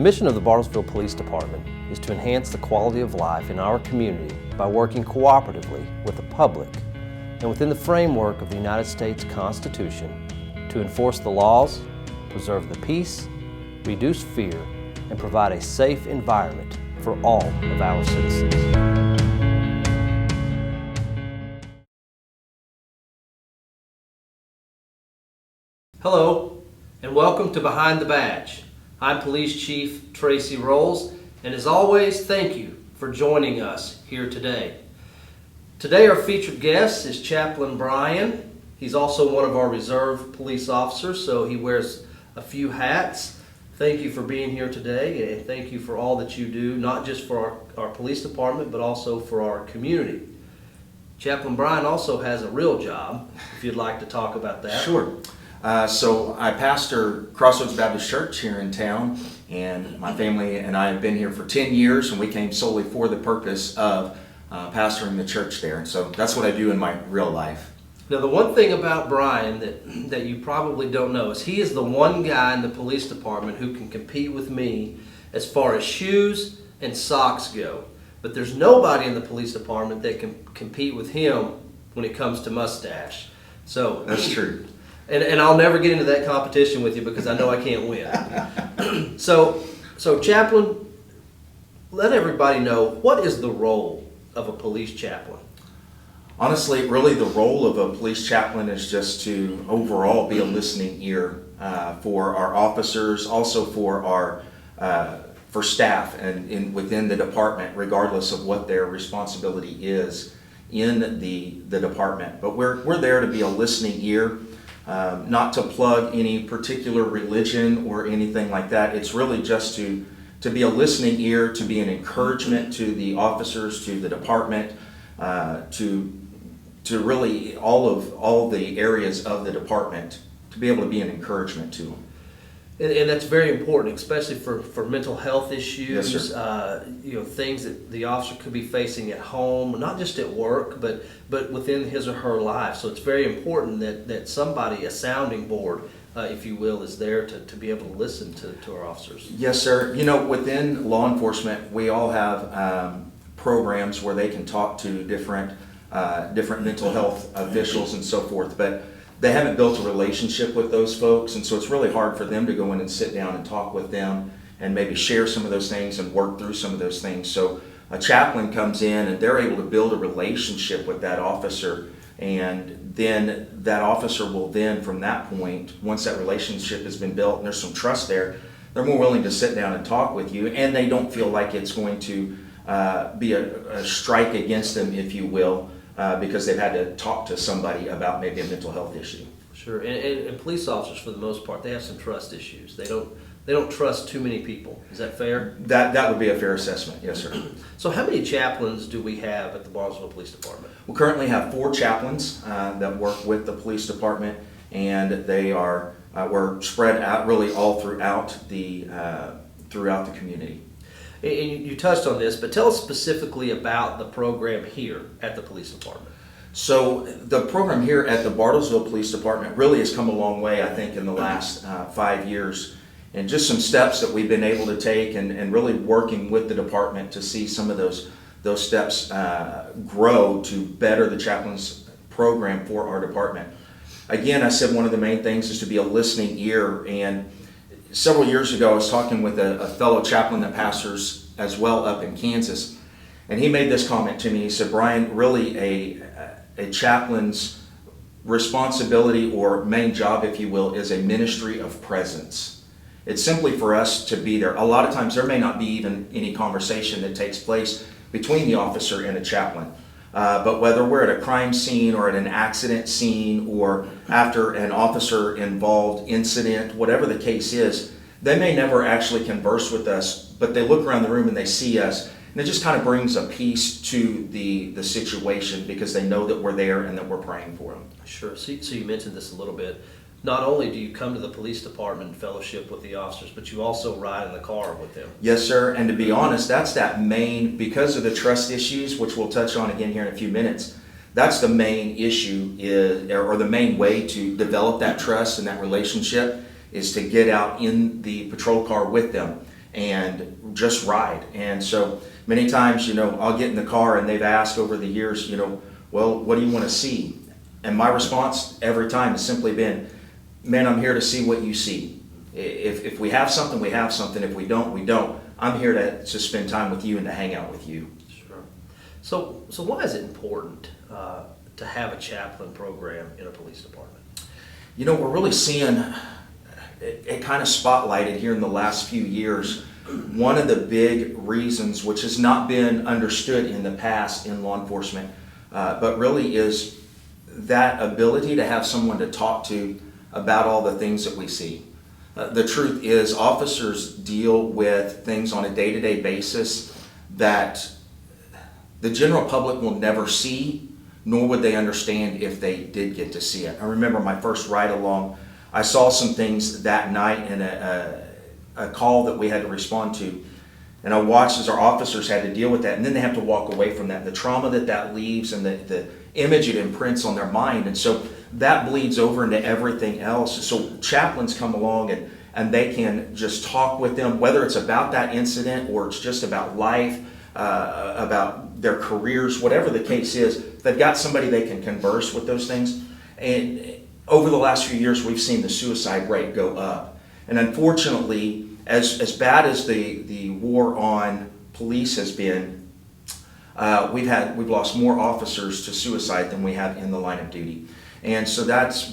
The mission of the Bartlesville Police Department is to enhance the quality of life in our community by working cooperatively with the public and within the framework of the United States Constitution to enforce the laws, preserve the peace, reduce fear, and provide a safe environment for all of our citizens. Hello, and welcome to Behind the Badge. I'm Police Chief Tracy Rolls, and as always, thank you for joining us here today. Today our featured guest is Chaplin Brian. He's also one of our reserve police officers, so he wears a few hats. Thank you for being here today, and thank you for all that you do, not just for our police department, but also for our community. Chaplin Brian also has a real job, if you'd like to talk about that. Sure. So I pastor Crossroads Baptist Church here in town, and my family and I have been here for 10 years, and we came solely for the purpose of pastoring the church there. And so that's what I do in my real life. Now, the one thing about Brian that you probably don't know is he is the one guy in the police department who can compete with me as far as shoes and socks go. But there's nobody in the police department that can compete with him when it comes to mustache. So that's true. And I'll never get into that competition with you because I know I can't win. So Chaplain, let everybody know, what is the role of a police chaplain? Honestly, really the role of a police chaplain is just to overall be a listening ear for our officers, also for our for staff and within the department, regardless of what their responsibility is in the department. But we're there to be a listening ear. Not to plug any particular religion or anything like that. It's really just to be a listening ear, to be an encouragement to the officers, to the department, to really all the areas of the department, to be able to be an encouragement to them. And that's very important, especially for mental health issues. Yes, sir. Things that the officer could be facing at home, not just at work, but within his or her life. So it's very important that somebody, a sounding board, if you will, is there to be able to listen to our officers. Yes, sir. Within law enforcement, we all have programs where they can talk to different mental health officials and so forth, but they haven't built a relationship with those folks, and so it's really hard for them to go in and sit down and talk with them and maybe share some of those things and work through some of those things. So a chaplain comes in and they're able to build a relationship with that officer, and then that officer will then, from that point, once that relationship has been built and there's some trust there, they're more willing to sit down and talk with you, and they don't feel like it's going to be a strike against them, if you will, because they've had to talk to somebody about maybe a mental health issue. Sure, and police officers, for the most part, they have some trust issues. They don't trust too many people. Is that fair? That would be a fair assessment, yes, sir. So how many chaplains do we have at the Bartlesville Police Department? We currently have 4 chaplains that work with the police department, and they are we're spread out really all throughout the community. And you touched on this, but tell us specifically about the program here at the police department. So the program here at the Bartlesville Police Department really has come a long way, I think, in the last 5 years. And just some steps that we've been able to take and really working with the department to see some of those steps grow to better the chaplains program for our department. Again, I said one of the main things is to be a listening ear, and several years ago I was talking with a fellow chaplain that pastors as well up in Kansas, and he made this comment to me. He said, "Brian, really a chaplain's responsibility or main job, if you will, is a ministry of presence. It's simply for us to be there. A lot of times there may not be even any conversation that takes place between the officer and a chaplain. But whether we're at a crime scene or at an accident scene or after an officer involved incident, whatever the case is, they may never actually converse with us, but they look around the room and they see us, and it just kind of brings a peace to the situation because they know that we're there and that we're praying for them." Sure. So you mentioned this a little bit. Not only do you come to the police department and fellowship with the officers, but you also ride in the car with them. Yes, sir. And to be honest, that's that main, because of the trust issues, which we'll touch on again here in a few minutes, that's the main issue or the main way to develop that trust and that relationship is to get out in the patrol car with them. and just ride. And so many times, I'll get in the car and they've asked over the years, well, what do you want to see? And my response every time has simply been, man, I'm here to see what you see. If we have something, we have something. If we don't, we don't. I'm here to spend time with you and to hang out with you. Sure. So why is it important to have a chaplain program in a police department? We're really seeing it kind of spotlighted here in the last few years. One of the big reasons, which has not been understood in the past in law enforcement, but really is that ability to have someone to talk to about all the things that we see. The truth is, officers deal with things on a day-to-day basis that the general public will never see, nor would they understand if they did get to see it. I remember my first ride along, I saw some things that night in a call that we had to respond to, and I watched as our officers had to deal with that, and then they have to walk away from that, the trauma that leaves and the image it imprints on their mind. And so that bleeds over into everything else. So chaplains come along and they can just talk with them, whether it's about that incident or it's just about life, about their careers, whatever the case is. They've got somebody they can converse with those things. And over the last few years, we've seen the suicide rate go up. And unfortunately, as bad as the war on police has been, we've lost more officers to suicide than we have in the line of duty. And so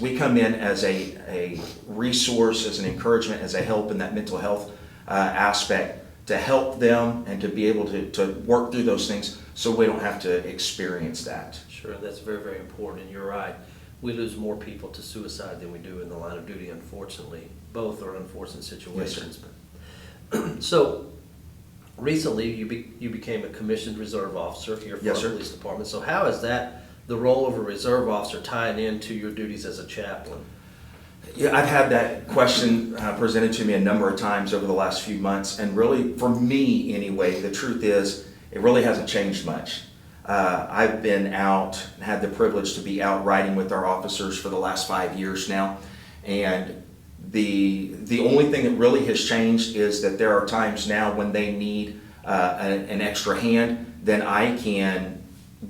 we come in as a resource, as an encouragement, as a help in that mental health aspect to help them and to be able to work through those things so we don't have to experience that. Sure, that's very, very important, and you're right. We lose more people to suicide than we do in the line of duty, unfortunately. Both are unfortunate situations. Yes, so, recently you became a commissioned reserve officer here for yes, our sir. police department. So how is that, the role of a reserve officer, tying into your duties as a chaplain? Yeah, I've had that question presented to me a number of times over the last few months, and really, for me anyway, the truth is, it really hasn't changed much. I've been out, had the privilege to be out riding with our officers for the last 5 years now, and the only thing that really has changed is that there are times now when they need an extra hand, then I can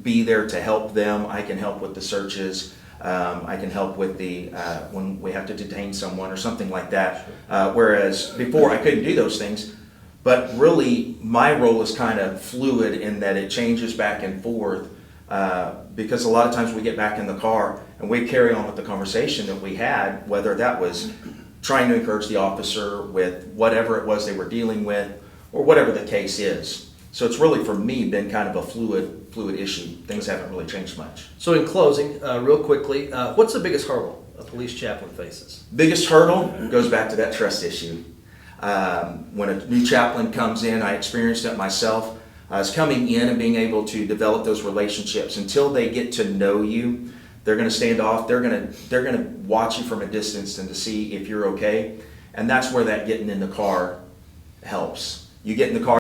be there to help them. I can help with the searches. I can help with when we have to detain someone or something like that. Whereas before I couldn't do those things. But really, my role is kind of fluid in that it changes back and forth because a lot of times we get back in the car and we carry on with the conversation that we had, whether that was trying to encourage the officer with whatever it was they were dealing with or whatever the case is. So it's really, for me, been kind of a fluid issue. Things haven't really changed much. So in closing, real quickly, what's the biggest hurdle a police chaplain faces? Biggest hurdle goes back to that trust issue. When a new chaplain comes in, I experienced it myself, is coming in and being able to develop those relationships. Until they get to know you, they're going to stand off. They're going to watch you from a distance and to see if you're okay. And that's where that getting in the car helps. You get in the car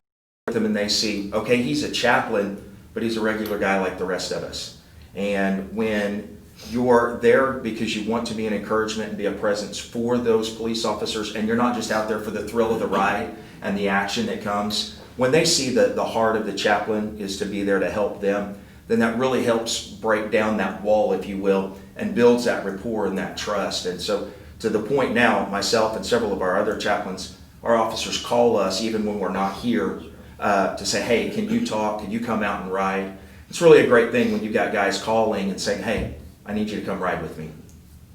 with them and they see, okay, he's a chaplain, but he's a regular guy like the rest of us. And when you're there because you want to be an encouragement and be a presence for those police officers, and you're not just out there for the thrill of the ride and the action that comes, when they see that the heart of the chaplain is to be there to help them, then that really helps break down that wall, if you will, and builds that rapport and that trust. And so to the point now, myself and several of our other chaplains, our officers call us even when we're not here to say, hey, can you talk? Can you come out and ride? It's really a great thing when you've got guys calling and saying, hey, I need you to come ride with me.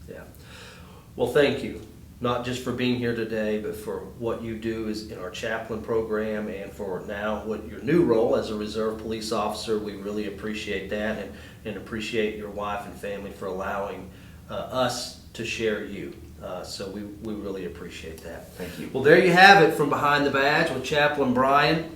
Yeah. Well, thank you. Not just for being here today, but for what you do is in our chaplain program and for now what your new role as a reserve police officer. We really appreciate that and appreciate your wife and family for allowing us to share you. So we really appreciate that. Thank you. Well, there you have it from Behind the Badge with Chaplain Brian.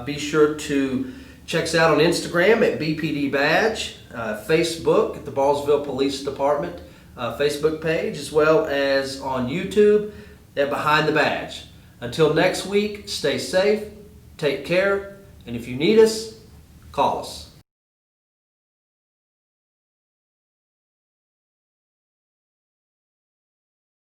Be sure to check us out on Instagram at BPD Badge, Facebook at the Bartlesville Police Department Facebook page, as well as on YouTube at Behind the Badge. Until next week, stay safe, take care, and if you need us, call us.